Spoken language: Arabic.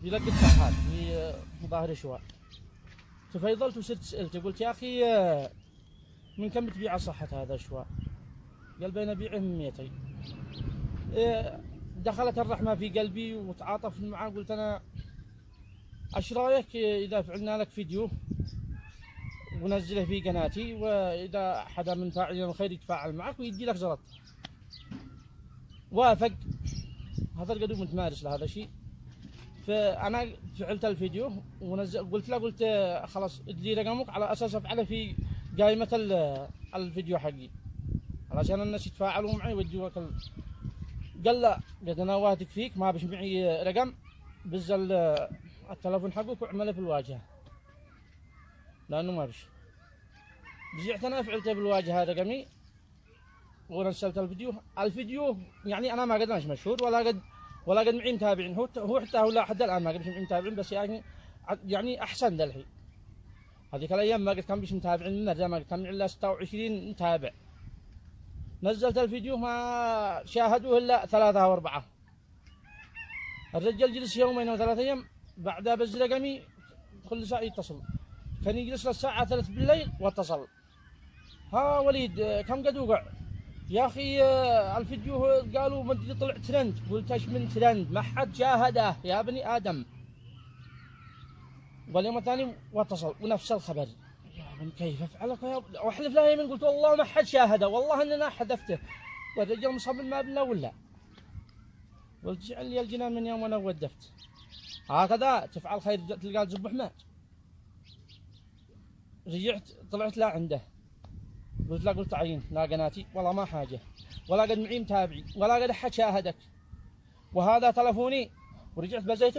يلقى الشحات في ظاهر شوال. تفيضلت وصرت سألته قلت يا أخي من كم تبيع صحة هذا الشوال؟ قال بين أبيعه من 200. دخلت الرحمة في قلبي وتعاطفت معه. قلت أنا ايش رايك اذا فعلنا لك فيديو ونزله في قناتي، واذا حدا من فاعلين الخير يتفاعل معك ويدي لك زلط. وافق. هذا القدوم متمارس لهذا الشيء. فانا فعلت الفيديو قلت له خلاص ادلي رقمك على اساس افعله في قائمه الفيديو حقي علشان الناس يتفاعلوا معي ويدوا. قال لا، قد انا واثق فيك، ما بش معي رقم، بزل التلفون حقك واعمله في الواجهه لانه ما بش. رجعت انا فعلته بالواجهه رقمي ونزلت الفيديو يعني انا ما قد مش مشهور ولا قد معي متابعين. هو حتى هو لحد الان ما قد معي متابعين، بس يعني احسن ذا الحين. هذيك الايام ما قد كان بيش متابعين، من ما قد كان معي الا 26 متابع. نزلت الفيديو ما شاهدوه الا 3 أو 4. الرجال جلس يومين او 3 ايام بعدها بز رقمي كل ساعه يتصل. كان يجلس للساعه 3 بالليل واتصل. ها وليد كم قد وقع؟ يا اخي الفيديو قالوا مدري طلع ترند. قلت ايش من ترند؟ ما حد شاهده يا بني ادم. واليوم الثاني واتصل ونفس الخبر. يا من كيف افعلك يا واحلف له يمين. قلت والله ما حد شاهده، والله اننا حذفته. والرجال مصمم ما بنا ولا. قلت جعل لي الجنان من يوم انا ودفت. هكذا تفعل خير تلقى زب حماد. رجعت طلعت لا عنده. قلت عين لا قناتي والله ما حاجه، ولا قد معي متابعي، ولا قد احد شاهدك، وهذا تلفوني. ورجعت بزيته.